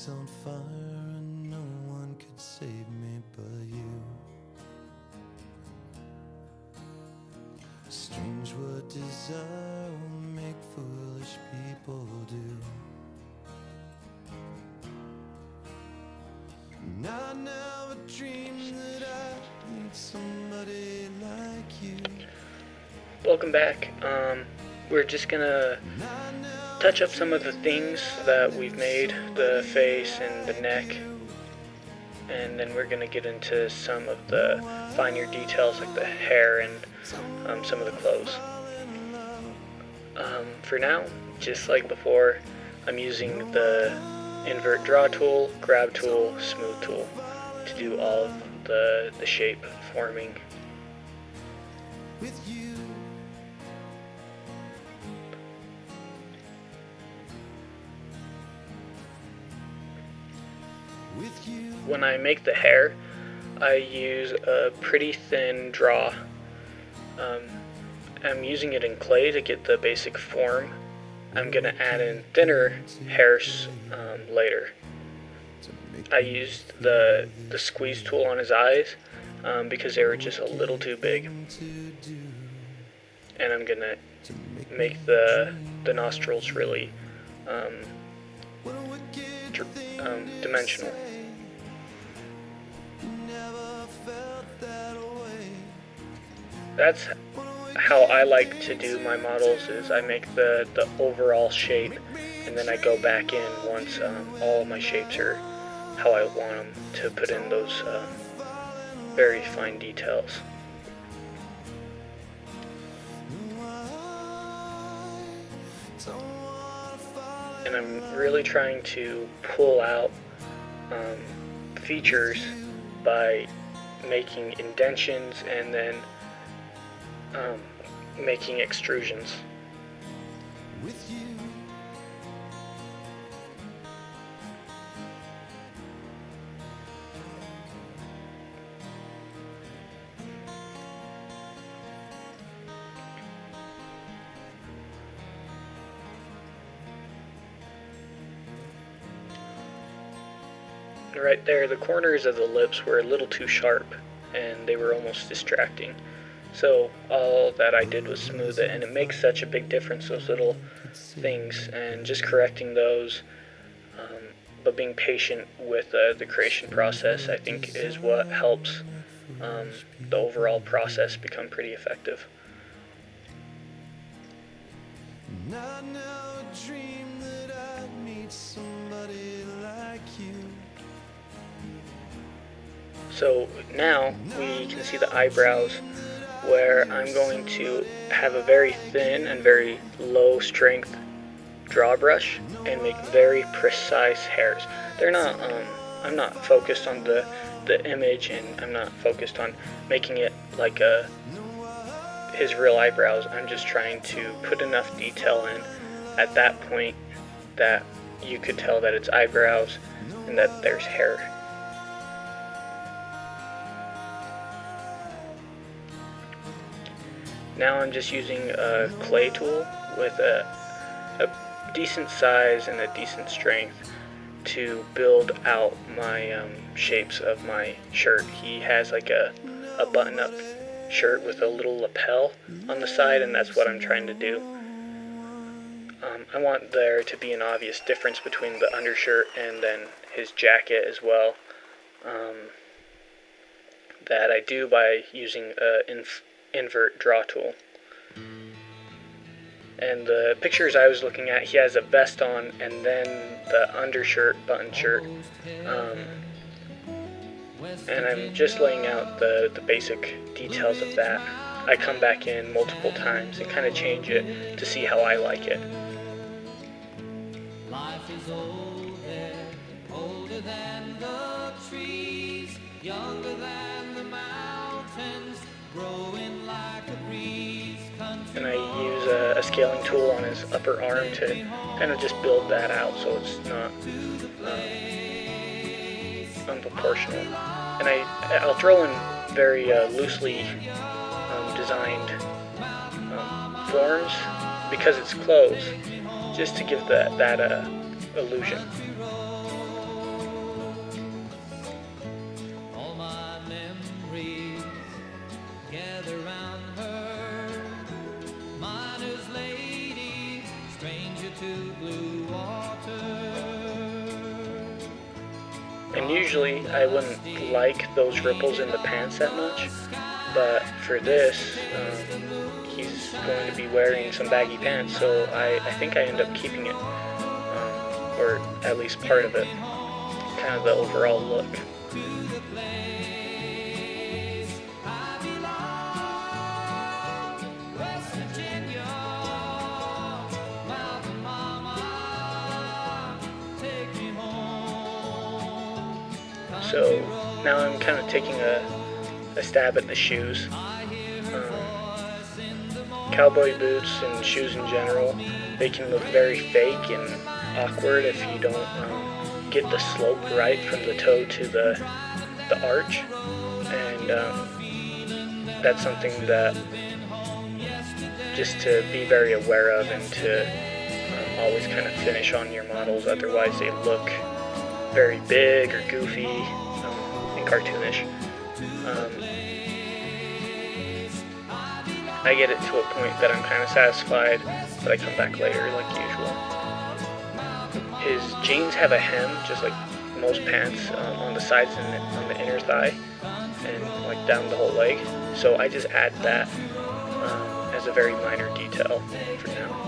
Everything's on fire and no one could save me but you. Strange what desire will make foolish people do. And I never dreamed that I'd meet somebody like you. Welcome back. We're just gonna touch up some of the things that we've made, the face and the neck, and then we're gonna get into some of the finer details like the hair and some of the clothes. For now, just like before, I'm using the invert draw tool, grab tool, smooth tool to do all of the shape forming. With you. With you. When I make the hair, I use a pretty thin draw. I'm using it in clay to get the basic form. I'm going to add in thinner hairs later. I used the squeeze tool on his eyes because they were just a little too big. And I'm going to make the nostrils really dimensional. That's how I like to do my models, is I make the overall shape and then I go back in once all of my shapes are how I want them, to put in those very fine details. And I'm really trying to pull out features by making indentions and then making extrusions. With you. Right there, the corners of the lips were a little too sharp and they were almost distracting. So all that I did was smooth it, and it makes such a big difference, those little things, and just correcting those, but being patient with the creation process, I think, is what helps the overall process become pretty effective. And I never dreamed that I'd meet somebody like you. So now we can see the eyebrows, where I'm going to have a very thin and very low strength draw brush and make very precise hairs. They're not, I'm not focused on the image, and I'm not focused on making it like his real eyebrows. I'm just trying to put enough detail in at that point that you could tell that it's eyebrows and that there's hair. Now I'm just using a clay tool with a decent size and a decent strength to build out my shapes of my shirt. He has like a button-up shirt with a little lapel on the side, and that's what I'm trying to do. I want there to be an obvious difference between the undershirt and then his jacket as well. That I do by using an invert draw tool. And the pictures I was looking at, he has a vest on and then the undershirt, button shirt. And I'm just laying out the basic details of that. I come back in multiple times and kind of change it to see how I like it. Life is older, older than the trees, younger than the mountains, growing like a breeze. And I use a scaling tool on his upper arm to kind of just build that out so it's not unproportional. And I'll throw in very loosely designed forms because it's clothes, just to give that illusion. to blue water. And usually I wouldn't like those ripples in the pants that much, but for this, he's going to be wearing some baggy pants, so I think I end up keeping it, or at least part of it, kind of the overall look. So now I'm kind of taking a stab at the shoes. Cowboy boots and shoes in general, they can look very fake and awkward if you don't get the slope right from the toe to the arch, and that's something that just to be very aware of, and to always kind of finish on your models, otherwise they look very big or goofy and cartoonish. I get it to a point that I'm kind of satisfied, but I come back later like usual. His jeans have a hem, just like most pants, on the sides and on the inner thigh, and like down the whole leg. So I just add that as a very minor detail for now.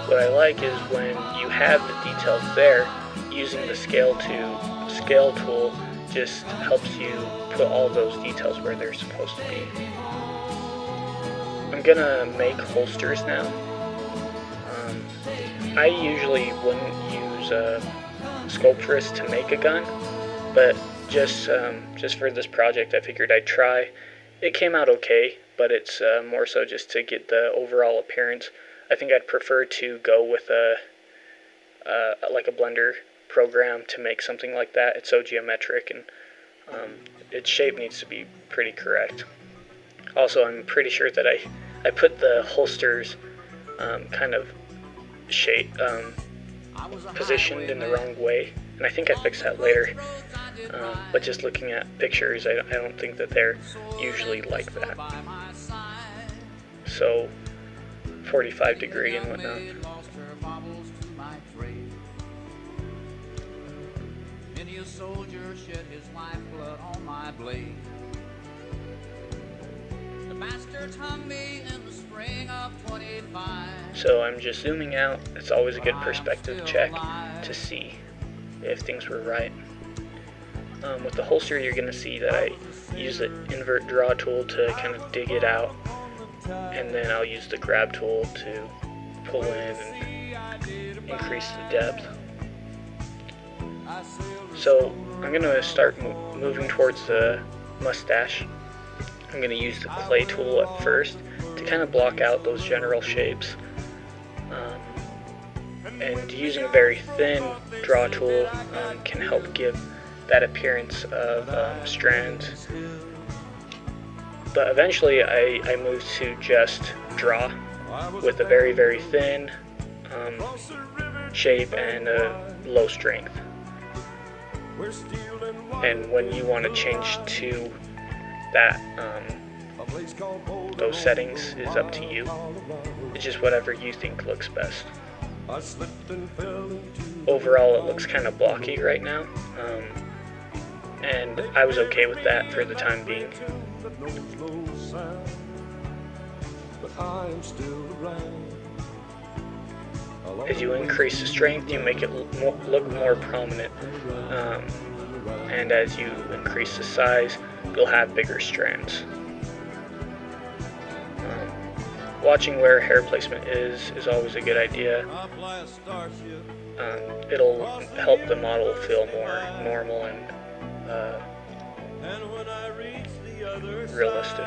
What I like is when you have the details there, using the scale tool just helps you put all those details where they're supposed to be. I'm gonna make holsters now. I usually wouldn't use Sculptris to make a gun, but just for this project I figured I'd try. It came out okay, but it's more so just to get the overall appearance. I think I'd prefer to go with like a Blender program to make something like that. It's so geometric, and its shape needs to be pretty correct. Also, I'm pretty sure that I put the holsters kind of positioned in the wrong way, and I think I fixed that later. But just looking at pictures, I don't think that they're usually like that. So 45 degree and whatnot. Many a soldier shed his lifeblood on my blade. The bastards hung me in the spring of 25. So I'm just zooming out. It's always a good perspective check to see if things were right. With the holster, you're going to see that I use the invert draw tool to kind of dig it out, and then I'll use the grab tool to pull in and increase the depth. So I'm going to start moving towards the mustache. I'm going to use the clay tool at first to kind of block out those general shapes. And using a very thin draw tool can help give that appearance of strands. But eventually I moved to just draw with a very, very thin shape and a low strength. And when you want to change to that, those settings is up to you. It's just whatever you think looks best. Overall, it looks kind of blocky right now, and I was okay with that for the time being. As you increase the strength, you make it look more prominent, and as you increase the size, you'll have bigger strands. Watching where hair placement is always a good idea. It'll help the model feel more normal and realistic.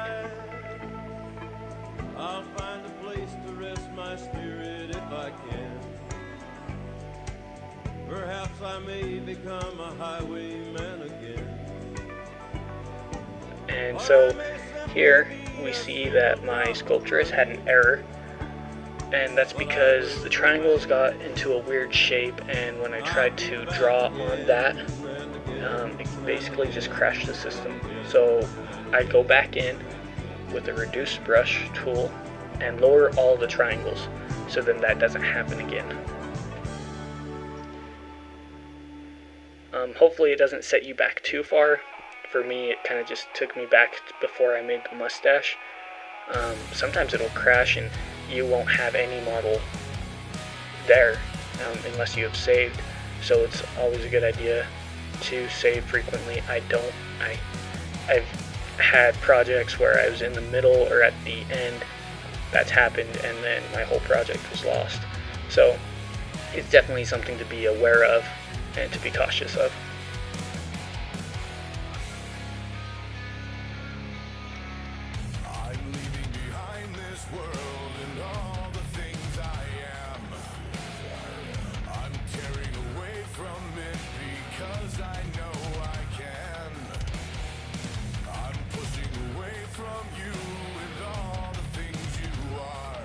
I'll find a place to rest my spirit if I can. Perhaps I may become a highwayman again. And so here we see that my Sculptris had an error, and that's because the triangles got into a weird shape, and when I tried to draw on that, it basically just crashed the system. So I go back in with a reduce brush tool and lower all the triangles, so then that doesn't happen again. Hopefully it doesn't set you back too far. For me, it kind of just took me back before I made the mustache. Sometimes it'll crash and you won't have any model there unless you have saved. So it's always a good idea to save frequently. I've had projects where I was in the middle or at the end. That's happened, and then my whole project was lost. So it's definitely something to be aware of and to be cautious of. I'm leaving behind this world and all the things I am. I'm tearing away from it because I know I can. I'm pushing away from you and all the things you are.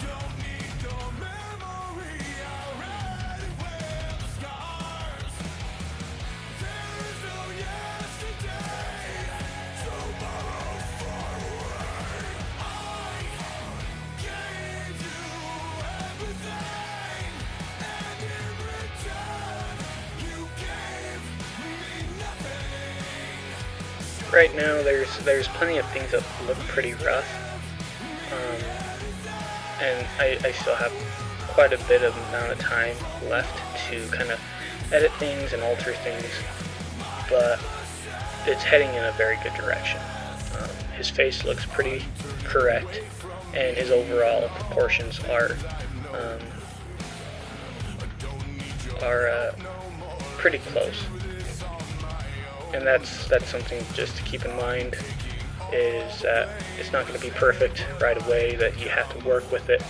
Don't need your memory, I already wear the scars. There is no yesterday, tomorrow far away. I gave you everything, and in return, you gave me nothing. Right now, there's plenty of things that look pretty rough, and I still have quite a bit of amount of time left to kind of edit things and alter things, but it's heading in a very good direction. His face looks pretty correct, and his overall proportions are pretty close. And that's something just to keep in mind, is that it's not going to be perfect right away, that you have to work with it,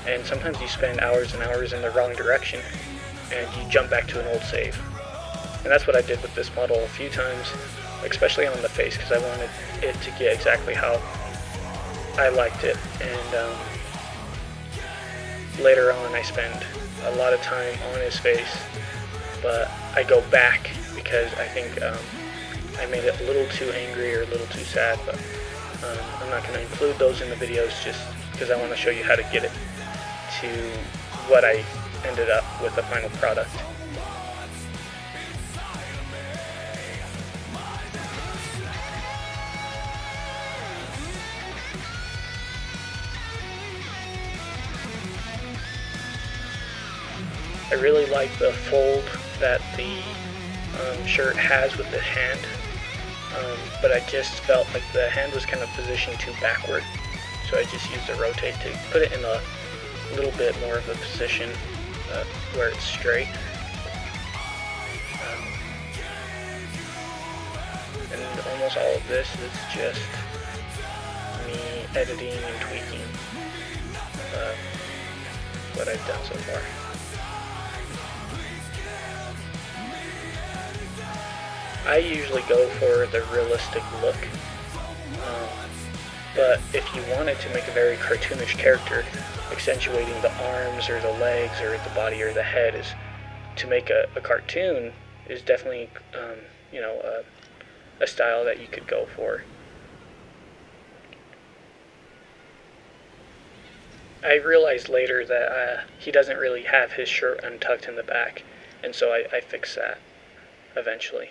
and sometimes you spend hours and hours in the wrong direction and you jump back to an old save. And that's what I did with this model a few times, especially on the face, because I wanted it to get exactly how I liked it. And later on I spend a lot of time on his face, but I go back because I think I made it a little too angry or a little too sad, but I'm not going to include those in the videos just because I want to show you how to get it to what I ended up with the final product. I really like the fold that the shirt has with the hand, but I just felt like the hand was kind of positioned too backward, so I just used a rotate to put it in a little bit more of a position where it's straight. And almost all of this is just me editing and tweaking what I've done so far. I usually go for the realistic look, but if you wanted to make a very cartoonish character, accentuating the arms or the legs or the body or the head, is to make a cartoon is definitely a style that you could go for. I realized later that he doesn't really have his shirt untucked in the back, and so I fixed that eventually.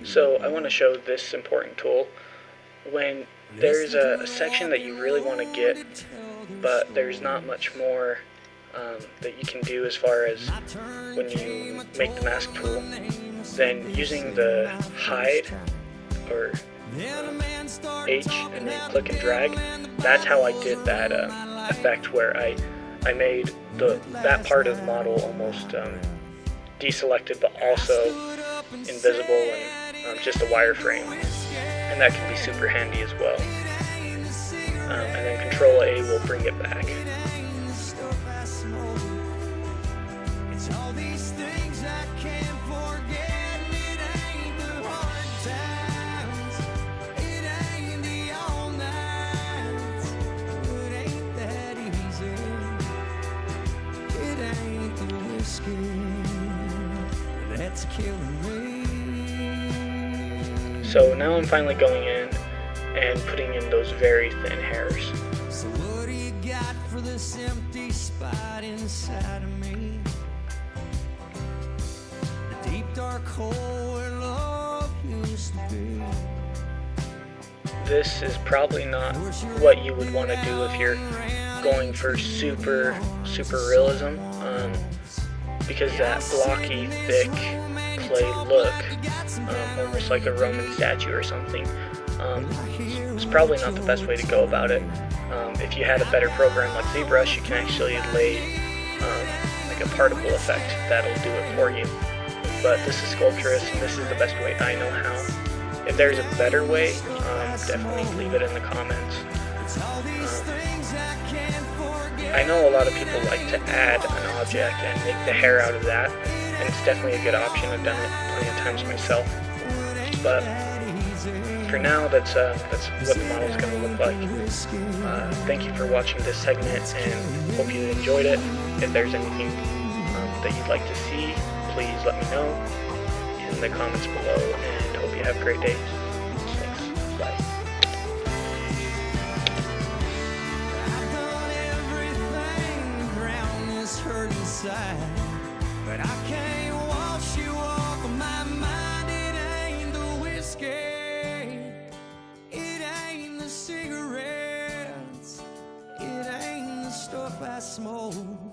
So I want to show this important tool. When there's a section that you really want to get, but there's not much more that you can do as far as when you make the mask tool, then using the hide or H and then click and drag, that's how I did that effect where I made that part of the model almost deselected but also invisible and just a wireframe, and that can be super handy as well. And then Control A will bring it back. It's all these things I can't forget. It ain't the hard times, it ain't the all nights. It ain't that easy. It ain't the whiskey that's killing me. So now I'm finally going in and putting in those very thin hairs. So what do you got for this empty spot inside of me? The deep dark hole where love used to be. This is probably not what you would want to do if you're going for super realism, because that blocky, thick clay look, almost like a Roman statue or something, is probably not the best way to go about it. If you had a better program like ZBrush, you can actually lay like a particle effect that'll do it for you. But this is Sculptris, and this is the best way I know how. If there's a better way, definitely leave it in the comments. I know a lot of people like to add an object and make the hair out of that, and it's definitely a good option. I've done it plenty of times myself. But for now, that's what the model is going to look like. Thank you for watching this segment, and hope you enjoyed it. If there's anything that you'd like to see, please let me know in the comments below, and hope you have great days. Thanks. Bye. I've done everything, the ground is hurt inside, but I can't wash you off of my mind. It ain't the whiskey, it ain't the cigarettes, it ain't the stuff I smoke.